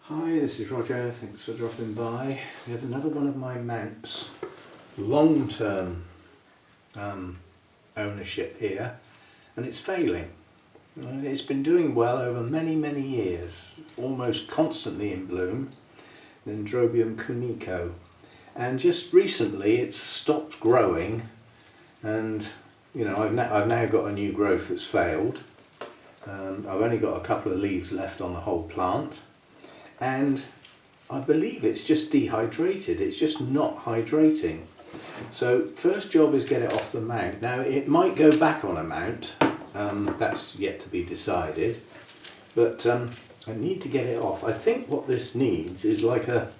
Hi, this is Roger, thanks for dropping by. We have another one of my mounts, long-term ownership here, and it's failing. It's been doing well over many years, almost constantly in bloom, Dendrobium Kuniko, and just recently it's stopped growing, and I've now got a new growth that's failed. I've only got a couple of leaves left on the whole plant. And I believe it's just dehydrated, it's just not hydrating. So first job is get it off the mount. Now it might go back on a mount, that's yet to be decided, but I need to get it off. I think what this needs is like a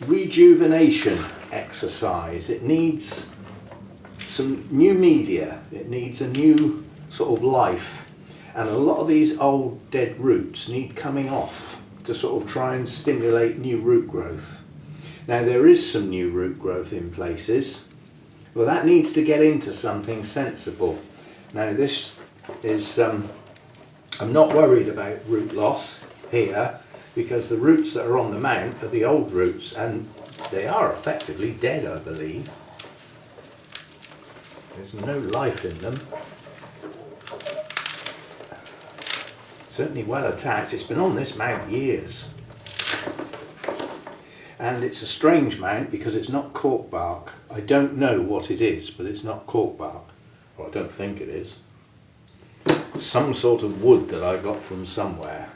rejuvenation exercise. It needs some new media, it needs a new sort of life, and a lot of these old dead roots need coming off to sort of try and stimulate new root growth. Now there is some new root growth in places, but that needs to get into something sensible. Now this is, I'm not worried about root loss here, because the roots that are on the mount are the old roots and they are effectively dead, I believe. There's no life in them. Certainly well attached. It's been on this mount years, and it's a strange mount because it's not cork bark. I don't know what it is, but it's not cork bark. Well, I don't think it is. Some sort of wood that I got from somewhere.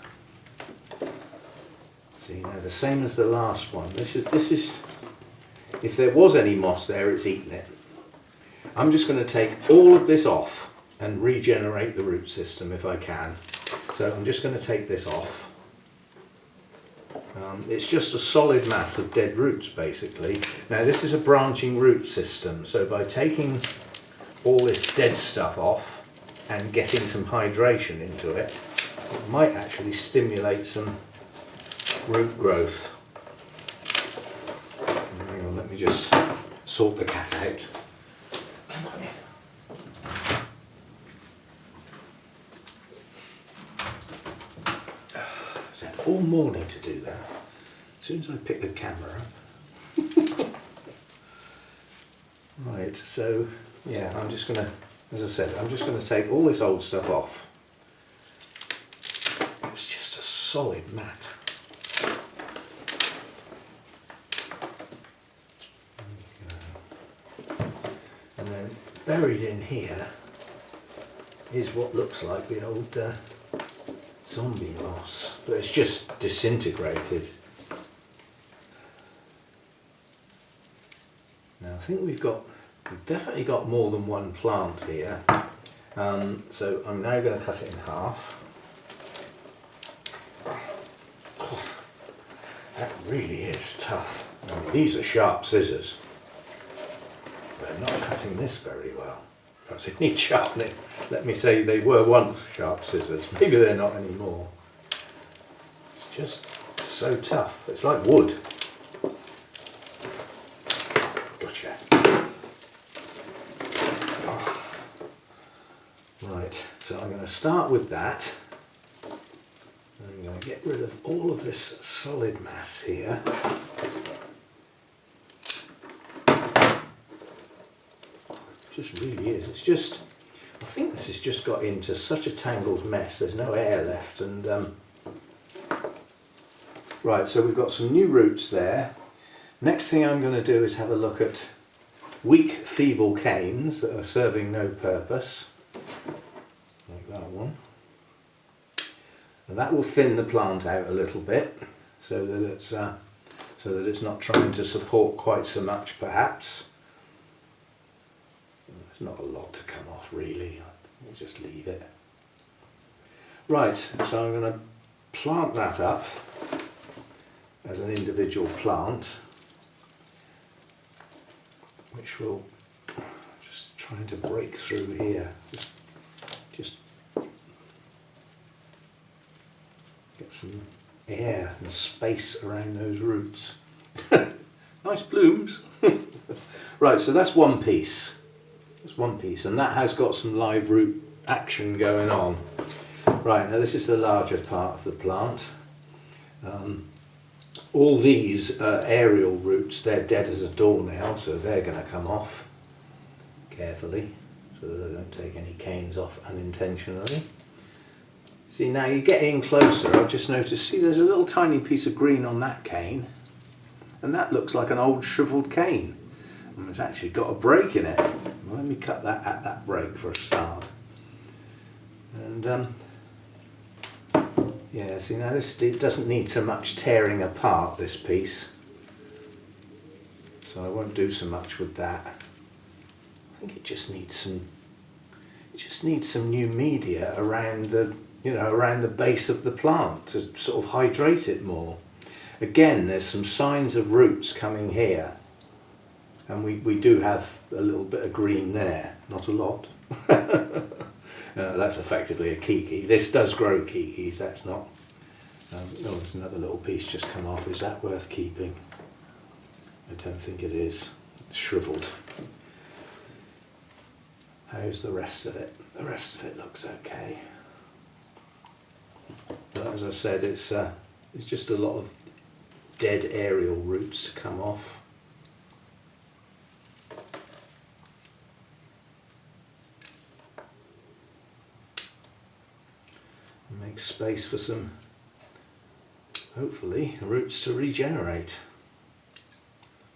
See, now the same as the last one. This is if there was any moss there, it's eaten it. I'm just going to take all of this off and regenerate the root system if I can. So I'm just going to take this off. It's just a solid mass of dead roots basically. Now this is a branching root system, so by taking all this dead stuff off and getting some hydration into it, it might actually stimulate some root growth. Hang on, let me just sort the cat out. I had all morning to do that. As soon as I pick the camera up. Right, so yeah, I'm just going to, as I said, I'm just going to take all this old stuff off. It's just a solid mat. And then buried in here is what looks like the old zombie moss, but it's just disintegrated. Now I think we've definitely got more than one plant here, so I'm now going to cut it in half. That really is tough. I mean, these are sharp scissors. They're not cutting this very well. Perhaps they need sharpening. Let me say they were once sharp scissors. Maybe they're not anymore. It's just so tough. It's like wood. Gotcha. Oh. Right, so I'm going to start with that. I'm going to get rid of all of this solid mass here. Just really is. It's just, I think this has just got into such a tangled mess. There's no air left, and right. So we've got some new roots there. Next thing I'm going to do is have a look at weak, feeble canes that are serving no purpose, like that one, and that will thin the plant out a little bit, so that it's not trying to support quite so much, perhaps. There's not a lot to come off really, we'll just leave it. Right, so I'm going to plant that up as an individual plant, which will just trying to break through here. Just get some air and space around those roots. Nice blooms. Right, so that's one piece. That's one piece, and that has got some live root action going on. Right, now this is the larger part of the plant. all these aerial roots, they're dead as a door now, so they're going to come off carefully so that I don't take any canes off unintentionally. See, now you get in closer, I've just noticed, see there's a little tiny piece of green on that cane, and that looks like an old shriveled cane. And it's actually got a break in it. Well, let me cut that at that break for a start. And yeah, see now this, it doesn't need so much tearing apart, this piece, so I won't do so much with that. I think it just needs some new media around the, you know, around the base of the plant to sort of hydrate it more. Again, there's some signs of roots coming here, and we do have a little bit of green there, not a lot. That's effectively a kiki. This does grow kikis, that's not. Oh, there's another little piece just come off. Is that worth keeping? I don't think it is. It's shriveled. How's the rest of it? The rest of it looks okay. But as I said, it's just a lot of dead aerial roots to come off. Make space for some, hopefully, roots to regenerate.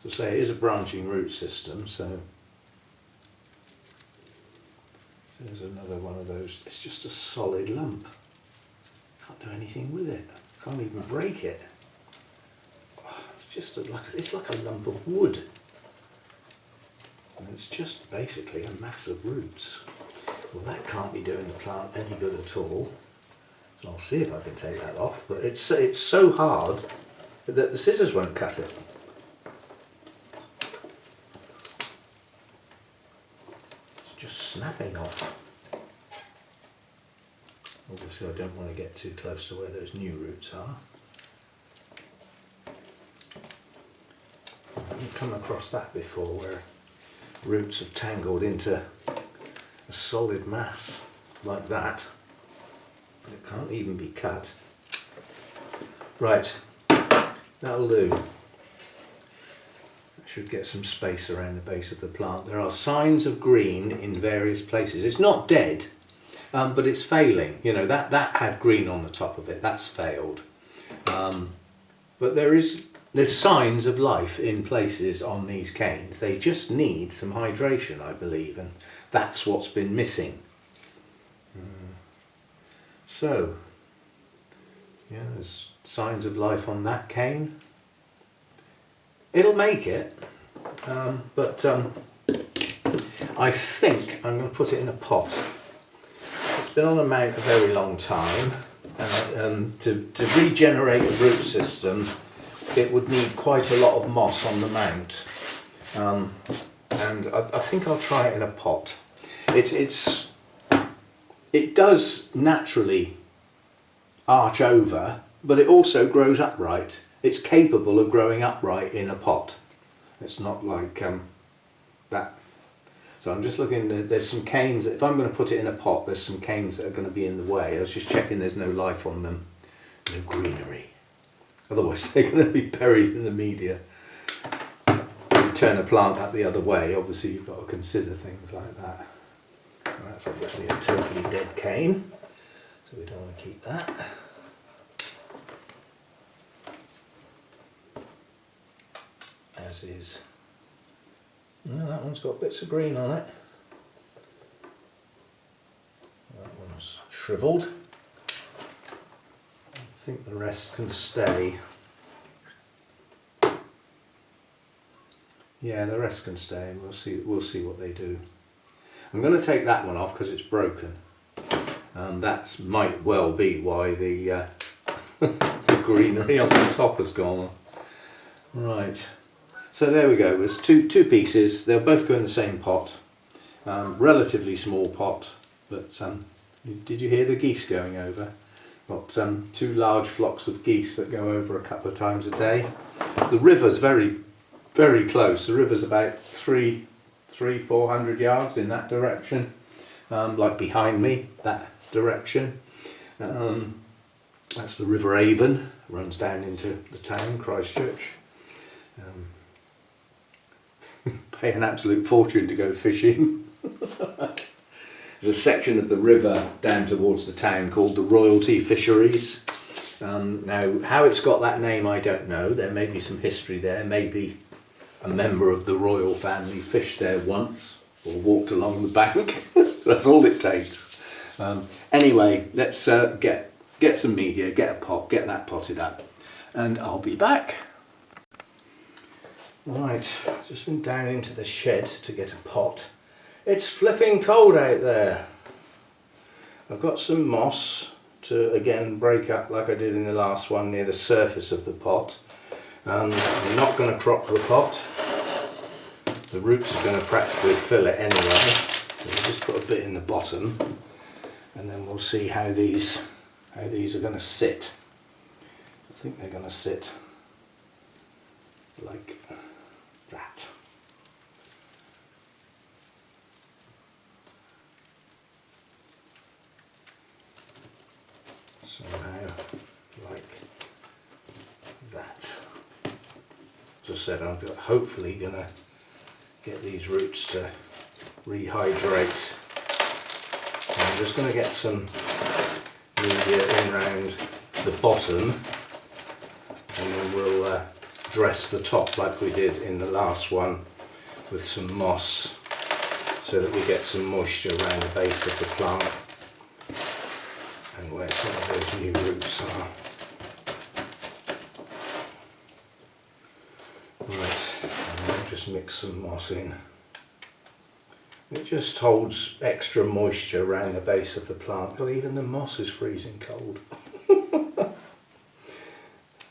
As I say, it is a branching root system, so there's another one of those. It's just a solid lump. Can't do anything with it. Can't even break it. It's just it's like a lump of wood. And it's just basically a mass of roots. Well, that can't be doing the plant any good at all. So I'll see if I can take that off, but it's so hard that the scissors won't cut it. It's just snapping off. Obviously I don't want to get too close to where those new roots are. I've come across that before, where roots have tangled into a solid mass like that. It can't even be cut. Right, that'll do. I should get some space around the base of the plant. There are signs of green in various places. It's not dead, but it's failing. You know, that had green on the top of it. That's failed. But there's signs of life in places on these canes. They just need some hydration, I believe, and that's what's been missing. So, yeah, there's signs of life on that cane. It'll make it, but I think I'm going to put it in a pot. It's been on a mount a very long time, and to regenerate a root system, it would need quite a lot of moss on the mount, and I think I'll try it in a pot. It does naturally arch over, but it also grows upright. It's capable of growing upright in a pot. It's not like that. So I'm just looking, there's some canes, if I'm going to put it in a pot, there's some canes that are going to be in the way. I was just checking there's no life on them, no greenery. Otherwise they're going to be buried in the media. If you turn a plant up the other way, obviously you've got to consider things like that. That's obviously a totally dead cane, so we don't want to keep that. As is. No, that one's got bits of green on it. That one's shriveled. I think the rest can stay. Yeah, the rest can stay, and we'll see what they do. I'm going to take that one off because it's broken. That might well be why the, the greenery on the top has gone. Right, so there we go. There's two pieces. They'll both go in the same pot. Relatively small pot, but did you hear the geese going over? Got two large flocks of geese that go over a couple of times a day. The river's very, very close. The river's about 400 yards in that direction, like behind me, that direction. That's the River Avon, runs down into the town, Christchurch. Pay an absolute fortune to go fishing. There's a section of the river down towards the town called the Royalty Fisheries. Now, how it's got that name I don't know. There may be some history there. Maybe a member of the royal family fished there once or walked along the bank. That's all it takes. Anyway, let's get some media, get a pot, get that potted up, and I'll be back. Right, just been down into the shed to get a pot. It's flipping cold out there. I've got some moss to again break up like I did in the last one near the surface of the pot. I'm not going to crop the pot. The roots are going to practically fill it anyway. So we'll just put a bit in the bottom, and then we'll see how these are going to sit. I think they're going to sit like that. Somehow like that. As I said, I'm hopefully going to get these roots to rehydrate. So I'm just going to get some media in around the bottom, and then we'll dress the top like we did in the last one with some moss, so that we get some moisture around the base of the plant and where some of those new roots are. Right, and I'll just mix some moss in. It just holds extra moisture around the base of the plant. Well, even the moss is freezing cold.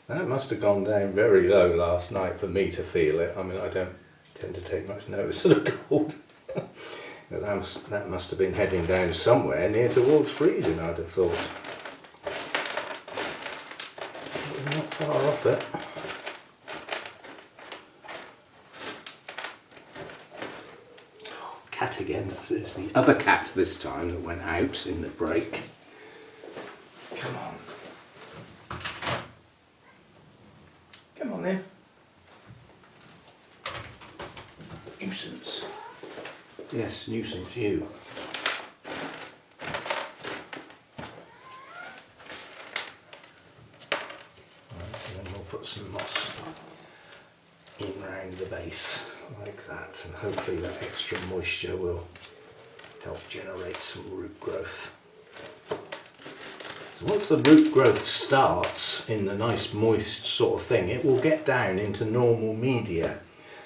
That must have gone down very low last night for me to feel it. I mean, I don't tend to take much notice of the cold. But that must have been heading down somewhere near towards freezing, I'd have thought. But we're not far off it. Oh, cat again. It's the other cat this time that went out in the break. Come on. Come on then. Nuisance. Yes, nuisance, you. Right, so then we'll put some moss in round the base like that, and hopefully that extra moisture will help generate some root growth. So once the root growth starts in the nice moist sort of thing, it will get down into normal media.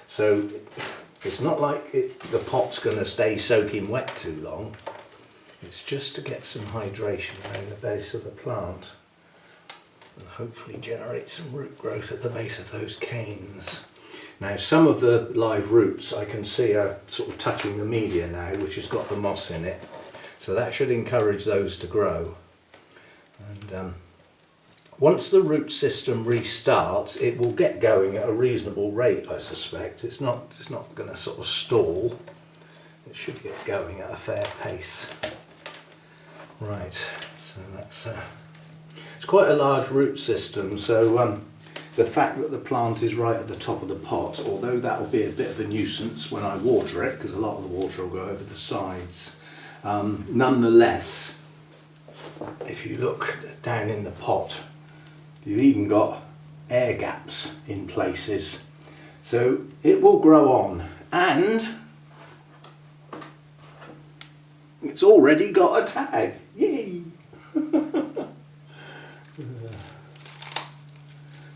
So it's not like the pot's going to stay soaking wet too long. It's just to get some hydration around the base of the plant and hopefully generate some root growth at the base of those canes. Now, some of the live roots I can see are sort of touching the media now, which has got the moss in it. So that should encourage those to grow. And once the root system restarts, it will get going at a reasonable rate, I suspect. It's not going to sort of stall. It should get going at a fair pace. Right, so that's it's quite a large root system. So the fact that the plant is right at the top of the pot, although that will be a bit of a nuisance when I water it, because a lot of the water will go over the sides, nonetheless, if you look down in the pot, you've even got air gaps in places, so it will grow on, and it's already got a tag. Yay!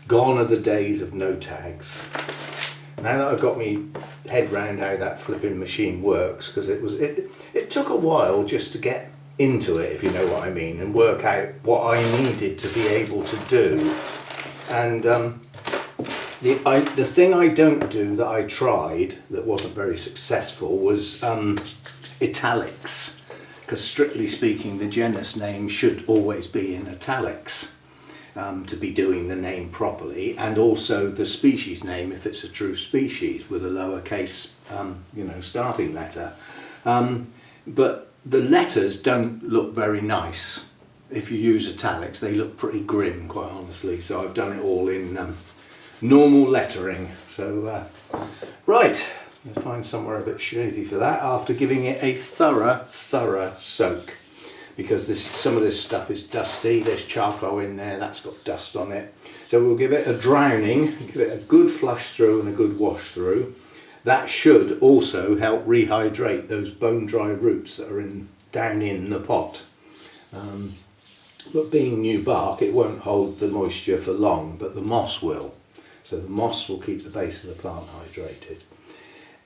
Gone are the days of no tags. Now that I've got me head round how that flipping machine works, because it took a while just to get into it, if you know what I mean, and work out what I needed to be able to do. And the thing I don't do that I tried that wasn't very successful was italics, because strictly speaking the genus name should always be in italics to be doing the name properly, and also the species name if it's a true species with a lowercase starting letter. But the letters don't look very nice if you use italics, they look pretty grim, quite honestly. So I've done it all in normal lettering. So right, let's find somewhere a bit shady for that after giving it a thorough soak, because some of this stuff is dusty. There's charcoal in there, that's got dust on it. So we'll give it a drowning, give it a good flush through and a good wash through. That should also help rehydrate those bone dry roots that are down in the pot. But being new bark, it won't hold the moisture for long, but the moss will. So the moss will keep the base of the plant hydrated.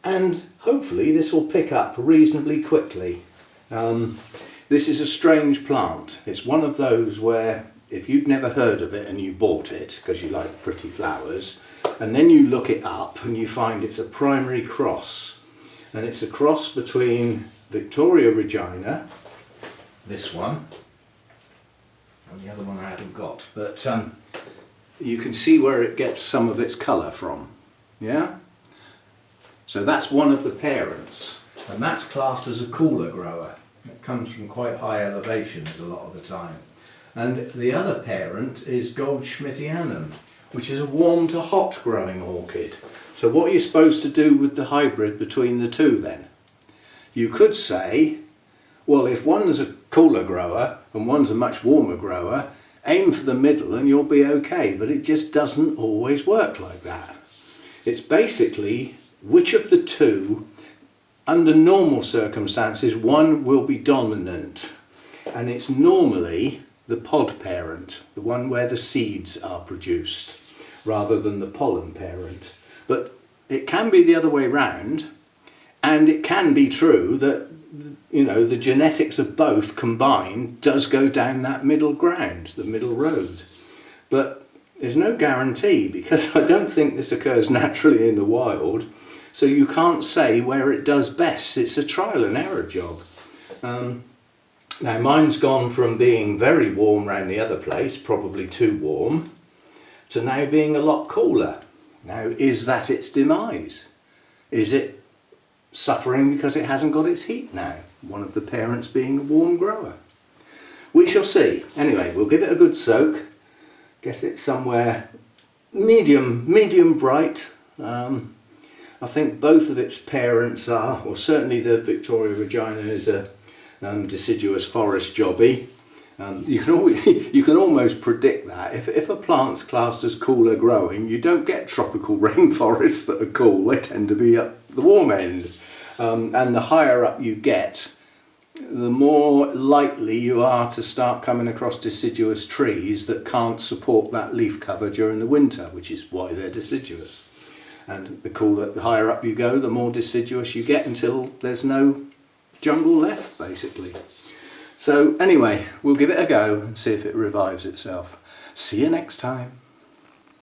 And hopefully this will pick up reasonably quickly. This is a strange plant. It's one of those where if you'd never heard of it and you bought it because you like pretty flowers, and then you look it up and you find it's a primary cross. And it's a cross between Victoria Regina, this one, and the other one I haven't got, but you can see where it gets some of its colour from, yeah? So that's one of the parents, and that's classed as a cooler grower. It comes from quite high elevations a lot of the time. And the other parent is Goldschmidtianum, which is a warm to hot growing orchid. So what are you supposed to do with the hybrid between the two then? You could say, well, if one's a cooler grower and one's a much warmer grower, aim for the middle and you'll be okay, but it just doesn't always work like that. It's basically which of the two, under normal circumstances, one will be dominant, and it's normally the pod parent, the one where the seeds are produced, rather than the pollen parent. But it can be the other way round, and it can be true that, you know, the genetics of both combined does go down that middle ground, the middle road. But there's no guarantee, because I don't think this occurs naturally in the wild, so you can't say where it does best. It's a trial and error job. Now mine's gone from being very warm around the other place, probably too warm, to now being a lot cooler. Now, is that its demise? Is it suffering because it hasn't got its heat now? One of the parents being a warm grower. We shall see. Anyway, we'll give it a good soak, get it somewhere medium bright. I think both of its parents are, or certainly the Victoria Regina is a deciduous forest jobby. You can almost predict that. If a plant's classed as cooler growing, you don't get tropical rainforests that are cool. They tend to be up the warm end. And the higher up you get, the more likely you are to start coming across deciduous trees that can't support that leaf cover during the winter, which is why they're deciduous. And the higher up you go, the more deciduous you get until there's no jungle left, basically. So anyway, we'll give it a go and see if it revives itself. See you next time.